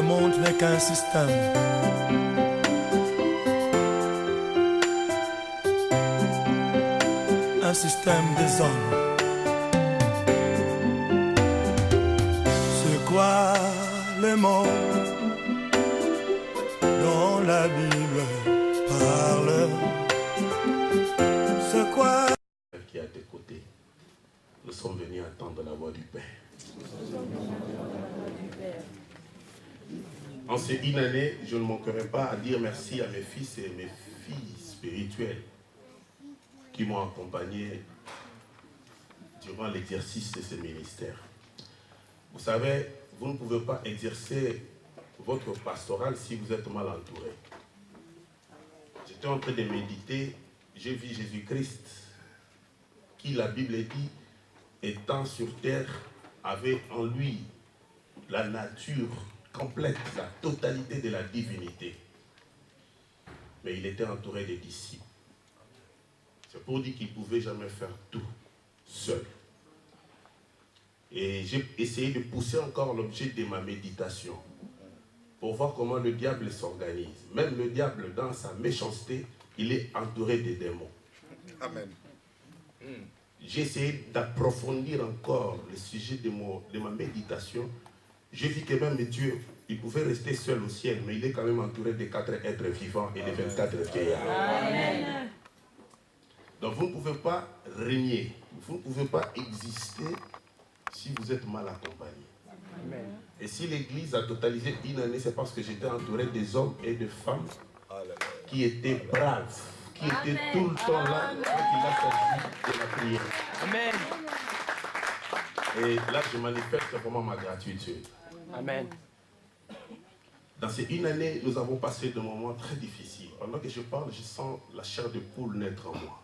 monde n'est qu'un système. Un système des hommes. C'est quoi le mot dont la Bible parle? C'est quoi? Qui est à tes côtés. Nous sommes venus attendre la voix du Père. En ces une année, je ne manquerai pas à dire merci à mes fils et mes filles spirituelles qui m'ont accompagné durant l'exercice de ce ministère. Vous savez, vous ne pouvez pas exercer votre pastoral si vous êtes mal entouré. J'étais en train de méditer, j'ai vu Jésus-Christ qui, la Bible dit, étant sur terre, avait en lui la nature complète, la totalité de la divinité. Mais il était entouré des disciples. C'est pour dire qu'il ne pouvait jamais faire tout seul. Et j'ai essayé de pousser encore l'objet de ma méditation pour voir comment le diable s'organise. Même le diable, dans sa méchanceté, il est entouré des démons. Amen. J'ai essayé d'approfondir encore le sujet de ma méditation. J'ai vu que même Dieu, il pouvait rester seul au ciel, mais il est quand même entouré des 4 êtres vivants et des 24 vieillards. Amen. Donc vous ne pouvez pas régner, vous ne pouvez pas exister si vous êtes mal accompagné. Amen. Et si l'Église a totalisé une année, c'est parce que j'étais entouré des hommes et de femmes qui étaient braves, qui étaient tout le temps là quand il a s'agit de la prière. Amen. Et là, je manifeste vraiment ma gratitude. Amen. Dans ces une année, nous avons passé des moments très difficiles. Pendant que je parle, je sens la chair de poule naître en moi.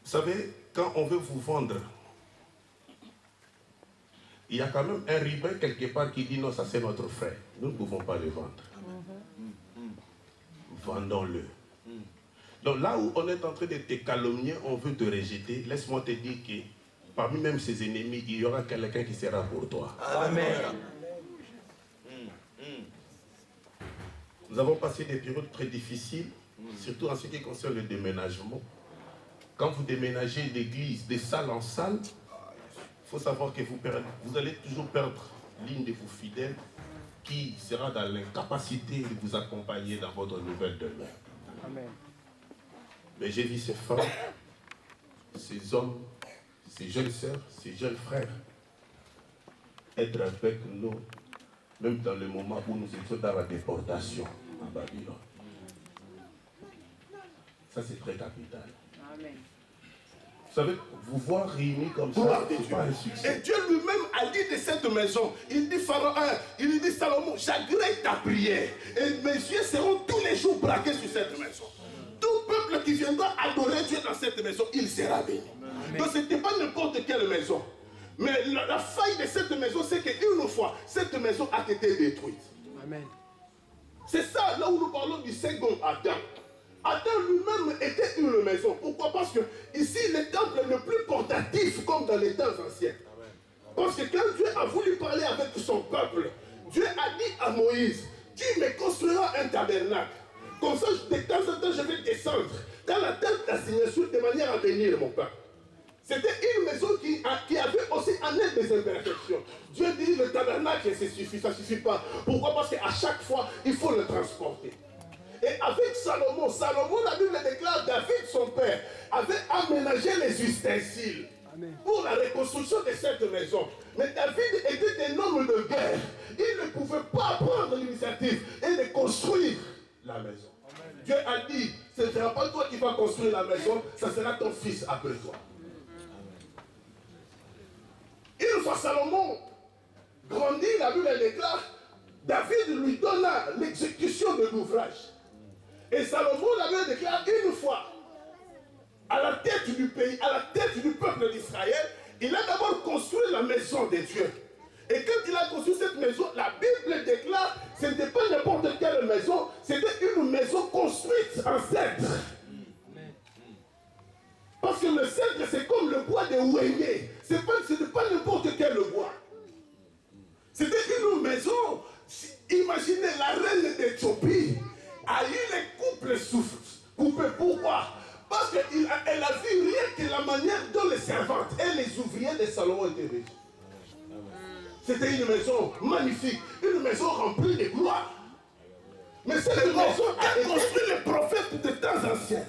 Vous savez, quand on veut vous vendre, il y a quand même un ruban quelque part qui dit non, ça c'est notre frère. Nous ne pouvons pas le vendre. Vendons-le. Donc là où on est en train de te calomnier, on veut te rejeter, laisse-moi te dire que parmi même ses ennemis, il y aura quelqu'un qui sera pour toi. Amen. Nous avons passé des périodes très difficiles, surtout en ce qui concerne le déménagement. Quand vous déménagez d'église, de salle en salle, il faut savoir que vous allez toujours perdre l'une de vos fidèles qui sera dans l'incapacité de vous accompagner dans votre nouvelle demeure. Amen. Mais j'ai vu ces femmes, ces hommes, ces jeunes sœurs, ces jeunes frères être avec nous, même dans le moment où nous étions dans la déportation en Babylone. Ça, c'est très capital. Amen. Vous savez, vous voir réunis comme ça, c'est pas un succès. Et Dieu lui-même a dit de cette maison, il dit Pharaon, il dit Salomon, j'agrée ta prière et mes yeux seront tous les jours braqués sur cette maison. Tout peuple qui viendra adorer Dieu dans cette maison, il sera béni. Donc ce n'était pas n'importe quelle maison. Mais la faille de cette maison, c'est qu'une fois, cette maison a été détruite. Amen. C'est ça, là où nous parlons du second Adam. Adam lui-même était une maison. Pourquoi? Parce que ici, le temple le plus portatif, comme dans les temps anciens. Parce que quand Dieu a voulu parler avec son peuple, Dieu a dit à Moïse, tu me construiras un tabernacle. Comme ça, de temps en temps, je vais descendre dans la tente d'assignation de manière à bénir mon peuple. C'était une maison qui avait aussi en elle des imperfections. Dieu dit le tabernacle, ça ne suffit pas. Pourquoi? Parce qu'à chaque fois, il faut le transporter. Et avec Salomon, la Bible déclare, David, son père, avait aménagé les ustensiles pour la reconstruction de cette maison. Mais David était un homme de guerre. Il ne pouvait pas prendre l'initiative et de construire la maison. Amen. Dieu a dit, ce ne sera pas toi qui vas construire la maison, ça sera ton fils après toi. Une fois Salomon grandit, la Bible déclare, David lui donna l'exécution de l'ouvrage. Et Salomon l'avait déclaré une fois, à la tête du pays, à la tête du peuple d'Israël, il a d'abord construit la maison de Dieu. Et quand il a construit cette maison, la Bible déclare, ce n'était pas n'importe quelle maison, c'était une maison construite en cèdre. Parce que le cèdre, c'est comme le bois de Wéné. Ce n'était pas n'importe quel bois. C'était une maison Imaginez, la reine d'Éthiopie a eu les couples coupés. Pourquoi? Parce qu'elle a vu rien que la manière dont les servantes et les ouvriers des Salomon étaient riches. C'était une maison magnifique, une maison remplie de gloire. Mais cette maison qu'a construit les prophètes de temps anciens,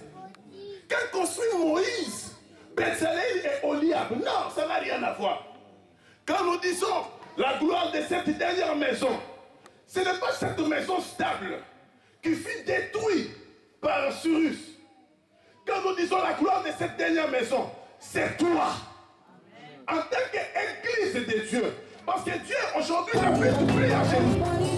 qu'a construit Moïse, Bezalel et Oliab. Non, ça n'a rien à voir. Quand nous disons la gloire de cette dernière maison, ce n'est pas cette maison stable qui fut détruite par Cyrus. Quand nous disons la gloire de cette dernière maison, c'est toi. En tant qu'église de Dieu. Parce que Dieu aujourd'hui n'a plus de prière chez nous.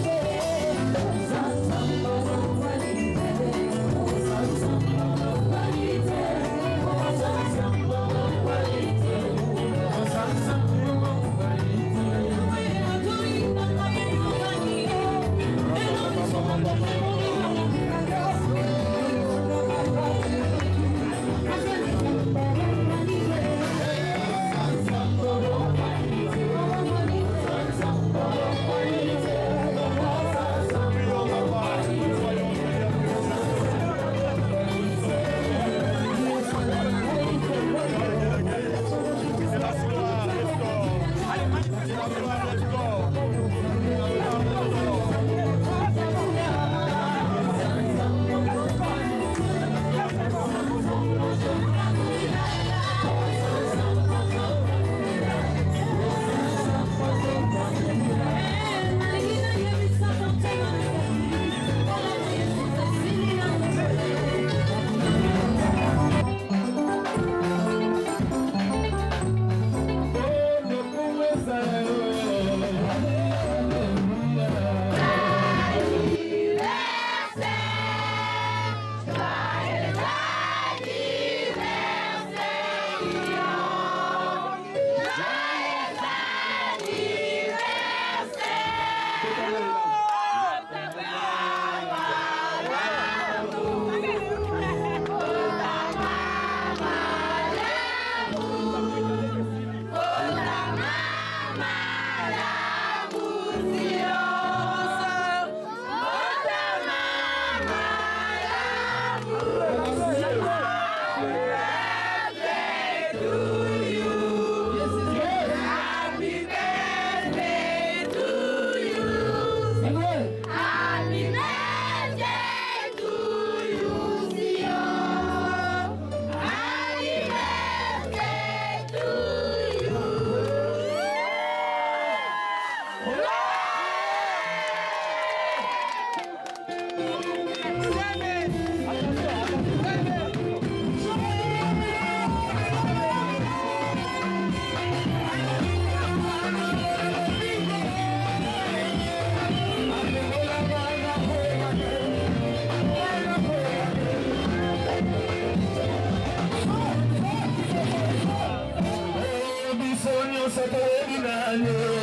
Sonho, só tô imaginando.